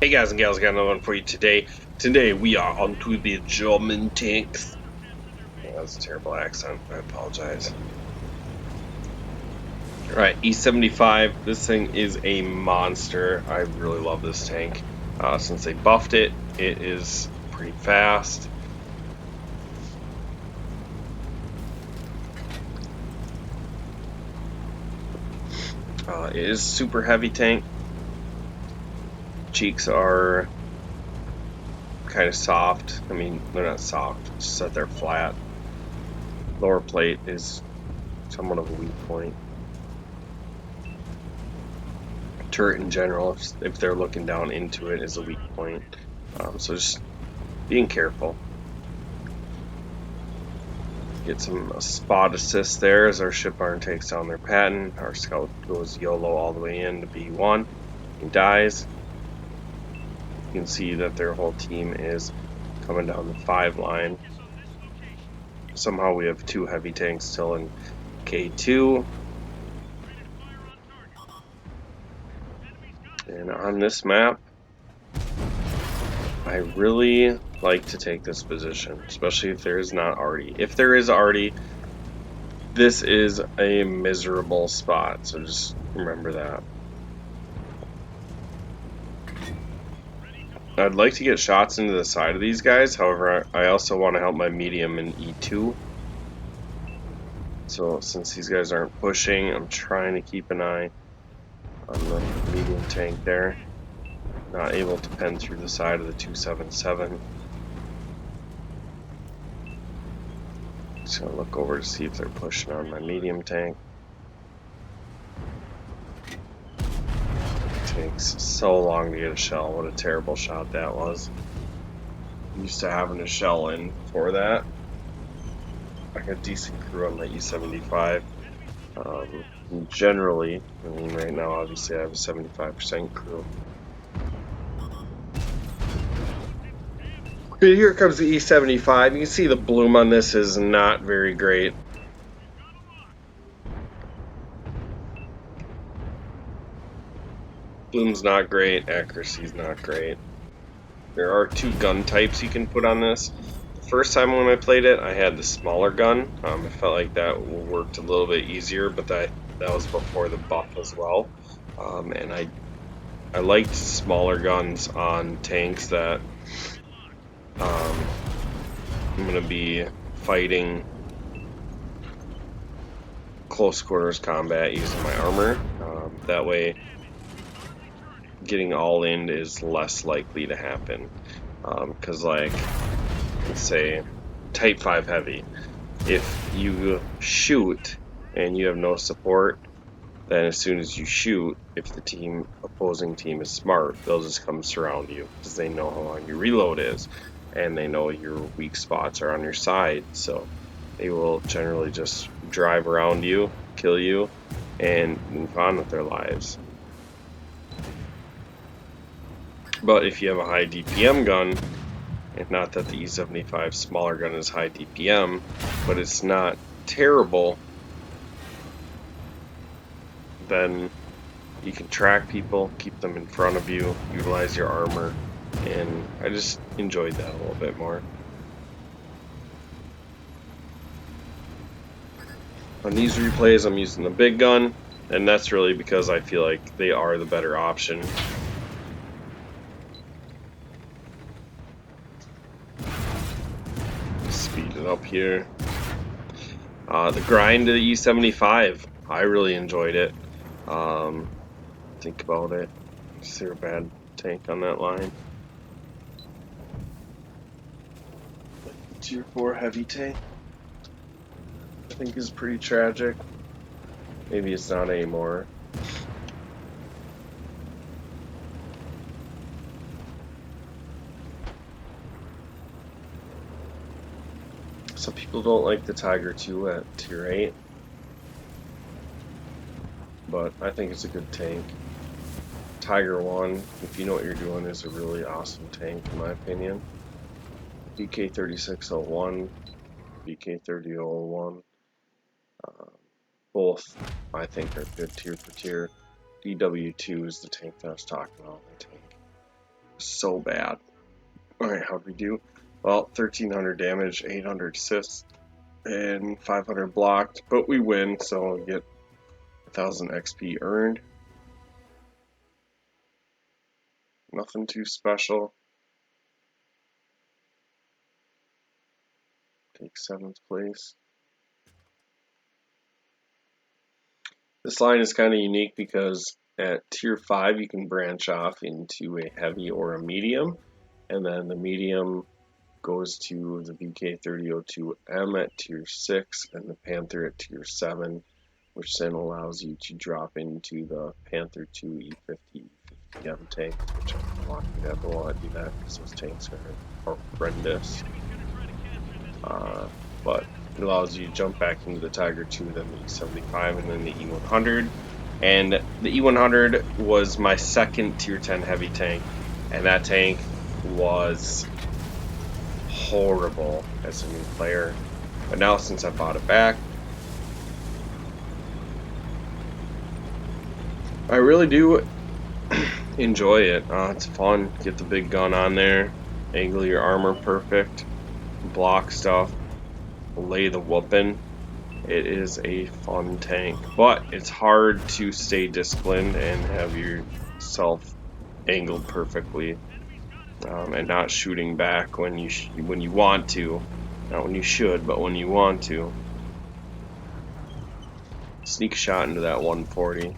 Hey guys and gals, I got another one for you today. Today we are onto the German tanks. Yeah, that's a terrible accent. I apologize. Alright, E75. This thing is a monster. I really love this tank. Since they buffed it, it is pretty fast. It is super heavy tank. Cheeks are kind of soft. I mean, they're not soft, just that they're flat. Lower plate is somewhat of a weak point. Turret in general, if they're looking down into it, is a weak point. So just being careful. Get some spot assist there as our ship arm takes down their Patton. Our scout goes YOLO all the way in to B1. He dies. You can see that their whole team is coming down the 5 line. Somehow we have 2 heavy tanks still in K2. And on this map, I really like to take this position, especially if there is not already. If there is already, this is a miserable spot, so just remember that. I'd like to get shots into the side of these guys, however, I also want to help my medium in E2. So since these guys aren't pushing, I'm trying to keep an eye on the medium tank there. Not able to pen through the side of the 277. Just gonna look over to see if they're pushing on my medium tank. It takes so long to get a shell. What a terrible shot that was. I'm used to having a shell in for that. I got a decent crew on my E75. Generally, I mean, right now, obviously, I have a 75% crew. Okay, here comes the E75. You can see the bloom on this is not very great. Bloom's not great, accuracy's not great. There are 2 gun types you can put on this. The first time when I played it, I had the smaller gun. I felt like that worked a little bit easier, but that was before the buff as well. And I liked smaller guns on tanks that I'm going to be fighting close quarters combat using my armor. That way, getting all in is less likely to happen. Because, like, let's say, Type 5 Heavy. If you shoot and you have no support, then as soon as you shoot, if the opposing team is smart, they'll just come surround you because they know how long your reload is and they know your weak spots are on your side. So they will generally just drive around you, kill you, and move on with their lives. But if you have a high DPM gun, and not that the E75 smaller gun is high DPM, but it's not terrible, then you can track people, keep them in front of you, utilize your armor, and I just enjoyed that a little bit more. On these replays, I'm using the big gun, and that's really because I feel like they are the better option. Speed it up here. The grind to the E75, I really enjoyed it. Think about it. Is there a bad tank on that line? Tier 4 heavy tank, I think, is pretty tragic. Maybe it's not anymore. Some people don't like the Tiger 2 at tier 8, but I think it's a good tank. Tiger 1, if you know what you're doing, is a really awesome tank in my opinion. BK3601, BK3001, both I think are good tier for tier. DW2 is the tank that I was talking about, my tank. so bad. Alright, how'd we do? Well, 1300 damage, 800 assists, and 500 blocked, but we win, so we get 1000 XP earned. Nothing too special. Take 7th place. This line is kind of unique because at tier 5 you can branch off into a heavy or a medium, and then the medium goes to the VK3002M at tier 6 and the Panther at tier 7, which then allows you to drop into the Panther 2 E50M tank, which I don't want to do that because those tanks are horrendous. But it allows you to jump back into the Tiger 2, then the E75, and then the E100. And the E100 was my second tier 10 heavy tank, and that tank was horrible as a new player. But now since I bought it back, I really do enjoy it. It's fun. Get the big gun on there, angle your armor perfect, block stuff, lay the whooping. It is a fun tank, but it's hard to stay disciplined and have yourself angled perfectly, and not shooting back when you want to, not when you should, but when you want to. Sneak shot into that 140.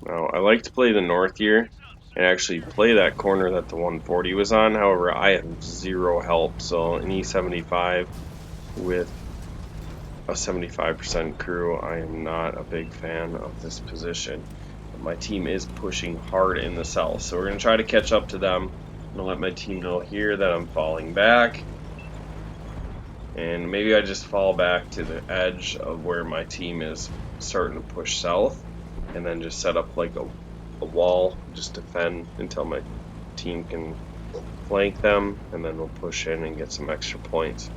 Now I like to play the north here and actually play that corner that the 140 was on. However, I have zero help, so an E75 with a 75% crew, I am not a big fan of this position. My team is pushing hard in the south, so we're going to try to catch up to them. I'm going to let my team know here that I'm falling back, and maybe I just fall back to the edge of where my team is starting to push south, and then just set up like a wall, just defend until my team can flank them, and then we'll push in and get some extra points.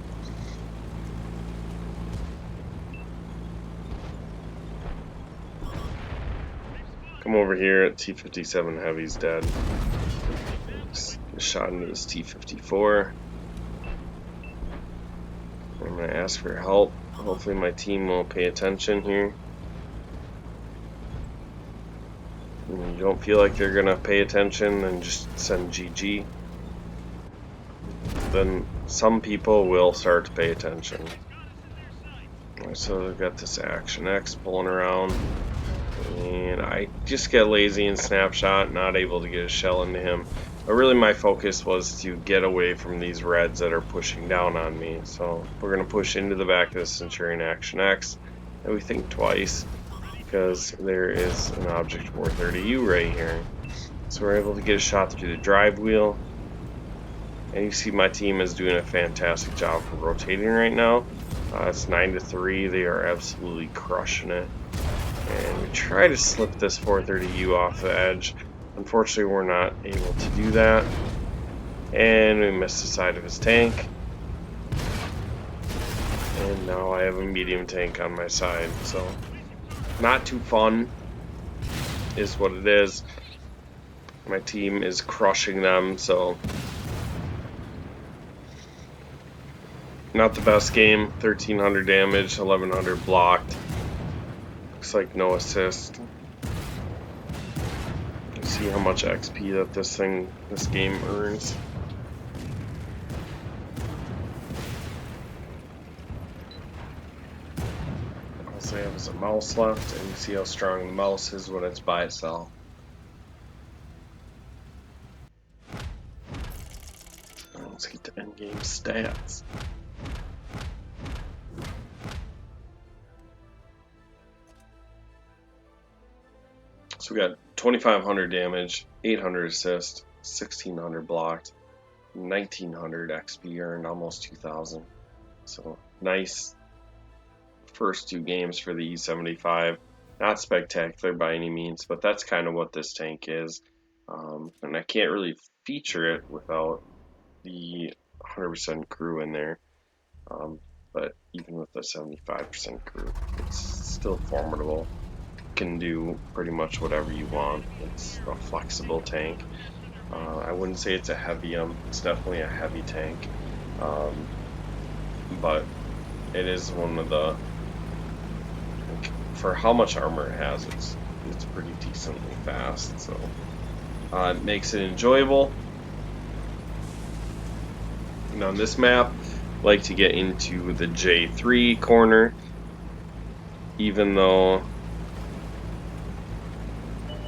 Come over here at T57 Heavy's dead. Just shot into this T54. I'm going to ask for help. Hopefully my team will pay attention here. And you don't feel like they're going to pay attention, then just send GG. Then some people will start to pay attention. So they've got this Action X pulling around. And I just get lazy and snapshot, not able to get a shell into him. But really my focus was to get away from these reds that are pushing down on me. So we're going to push into the back of the Centurion Action X, and we think twice because there is an Object 430U right here. So we're able to get a shot through the drive wheel. And you see my team is doing a fantastic job of rotating right now. It's 9-3. They are absolutely crushing it. And we try to slip this 430U off the edge. Unfortunately, we're not able to do that. And we missed the side of his tank. And now I have a medium tank on my side. So, not too fun is what it is. My team is crushing them, so not the best game. 1300 damage, 1100 blocked. Looks like no assist. See how much XP that this game earns. All I have is a mouse left, and you see how strong the mouse is when it's by itself. Let's get to endgame stats. So we got 2500 damage, 800 assist, 1600 blocked, 1900 XP earned, almost 2000. So nice first two games for the E75. Not spectacular by any means, but that's kind of what this tank is. And I can't really feature it without the 100% crew in there. But even with the 75% crew, it's still formidable. Can do pretty much whatever you want. It's a flexible tank. I wouldn't say it's a heavium. It's definitely a heavy tank, but it is one of the, like, for how much armor it has, it's pretty decently fast. So it makes it enjoyable. And on this map, I like to get into the J3 corner, even though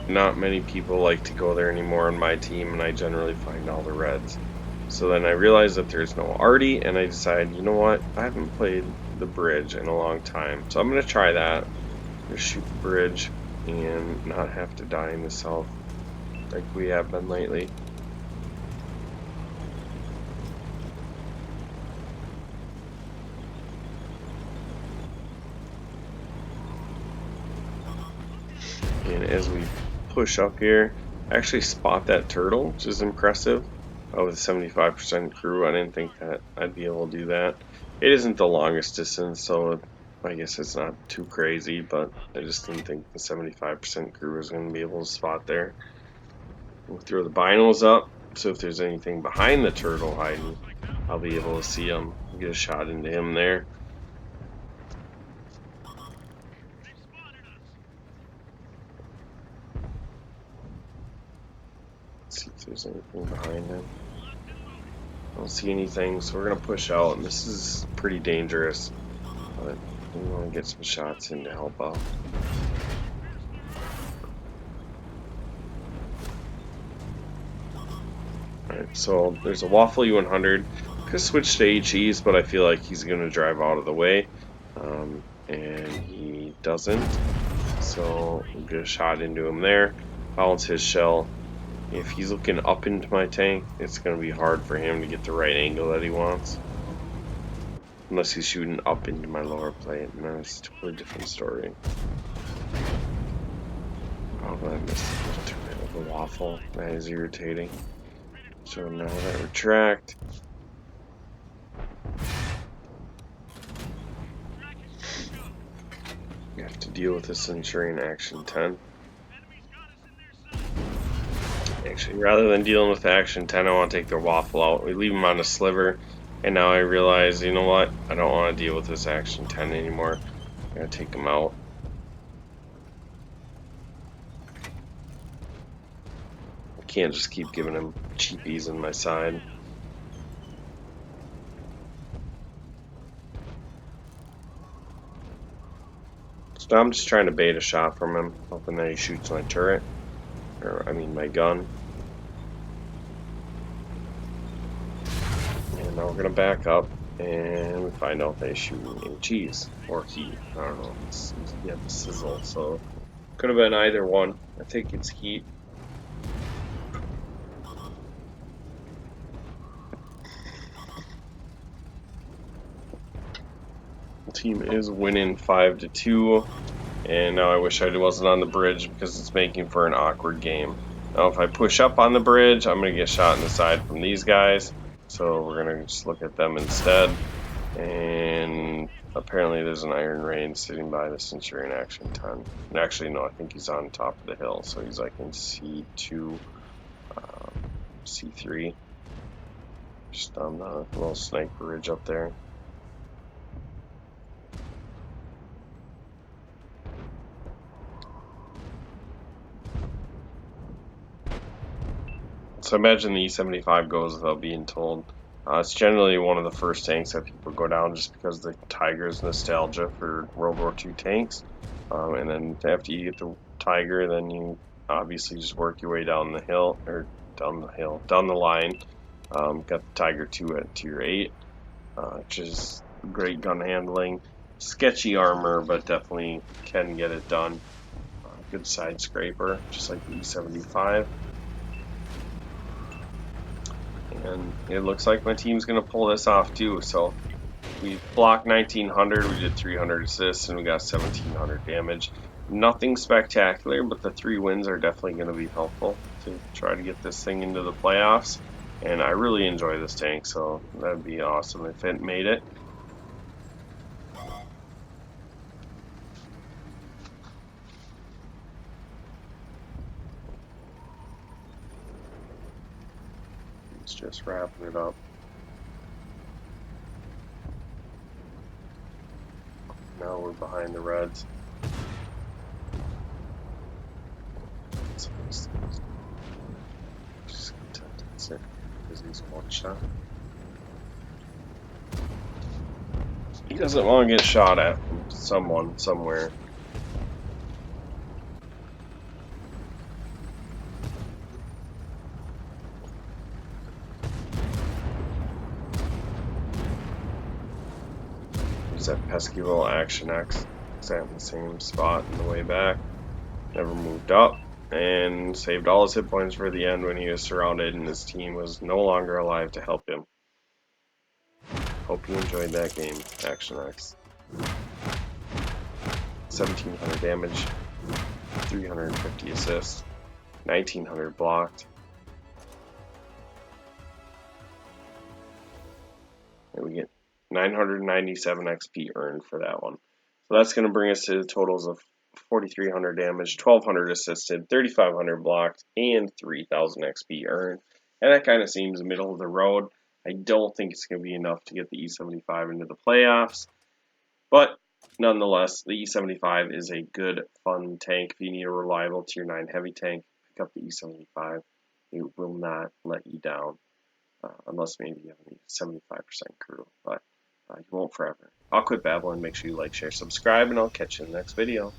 not many people like to go there anymore on my team, and I generally find all the reds. So then I realized that there's no Artie, and I decided, you know what, I haven't played the bridge in a long time, so I'm going to try that. Just shoot the bridge and not have to die in the south like we have been lately. And as we push up here, I actually spot that turtle, which is impressive. With 75% crew, I didn't think that I'd be able to do that. It isn't the longest distance, so I guess it's not too crazy, but I just didn't think the 75% crew was going to be able to spot there. We'll throw the binos up, so if there's anything behind the turtle hiding, I'll be able to see him, get a shot into him there. Let's see if there's anything behind him. I don't see anything, so we're going to push out, and this is pretty dangerous, but we want to get some shots in to help out. Alright, so there's a Waffle U100. Could switch to HEs, but I feel like he's going to drive out of the way, and he doesn't, so we'll get a shot into him there, bounce his shell. If he's looking up into my tank, it's going to be hard for him to get the right angle that he wants. Unless he's shooting up into my lower plate, and then it's a totally different story. Oh, but I missed the turn of the Waffle. That is irritating. So now that retract. You have to deal with the Centurion Action 10. Actually, rather than dealing with the Action 10, I want to take their Waffle out. We leave him on a sliver, and now I realize, you know what? I don't want to deal with this Action 10 anymore. I'm going to take him out. I can't just keep giving him cheapies in my side. So I'm just trying to bait a shot from him, hoping that he shoots my turret. Or, I mean, my gun. And now we're going to back up, and we find out they shoot HEs, or heat. I don't know. Yeah, the sizzle, so could have been either one. I think it's heat. The team is winning 5-2, and now I wish I wasn't on the bridge because it's making for an awkward game. Now if I push up on the bridge, I'm going to get shot in the side from these guys, so we're going to just look at them instead. And apparently there's an Iron Rain sitting by the Centurion Action 10. And actually, no, I think he's on top of the hill, so he's like in C2, C3. Just on the little sniper ridge up there. So imagine the E75 goes without being told. It's generally one of the first tanks that people go down just because the Tiger's nostalgia for World War II tanks. And then after you get the Tiger, then you obviously just work your way down the hill, or down the line. Got the Tiger 2 at tier 8, which is great gun handling. Sketchy armor, but definitely can get it done. Good side scraper, just like the E75. And it looks like my team's going to pull this off too. So we blocked 1900, we did 300 assists, and we got 1700 damage. Nothing spectacular, but the 3 wins are definitely going to be helpful to try to get this thing into the playoffs. And I really enjoy this tank, so that'd be awesome if it made it. It's just wrapping it up. Now we're behind the Reds. Just content and sit because he's one shot. He doesn't want to get shot at from someone somewhere. There's that pesky little Action X sat in the same spot on the way back. Never moved up and saved all his hit points for the end when he was surrounded and his team was no longer alive to help him. Hope you enjoyed that game, Action X. 1700 damage, 350 assists, 1900 blocked. And we get 997 XP earned for that one. So that's going to bring us to the totals of 4300 damage, 1200 assisted, 3500 blocked, and 3000 XP earned. And that kind of seems middle of the road. I don't think it's going to be enough to get the E75 into the playoffs. But nonetheless, the E75 is a good, fun tank. If you need a reliable Tier 9 heavy tank, pick up the E75. It will not let you down. Unless maybe you have a 75% crew, but you won't forever. I'll quit babbling. Make sure you like, share, subscribe, and I'll catch you in the next video.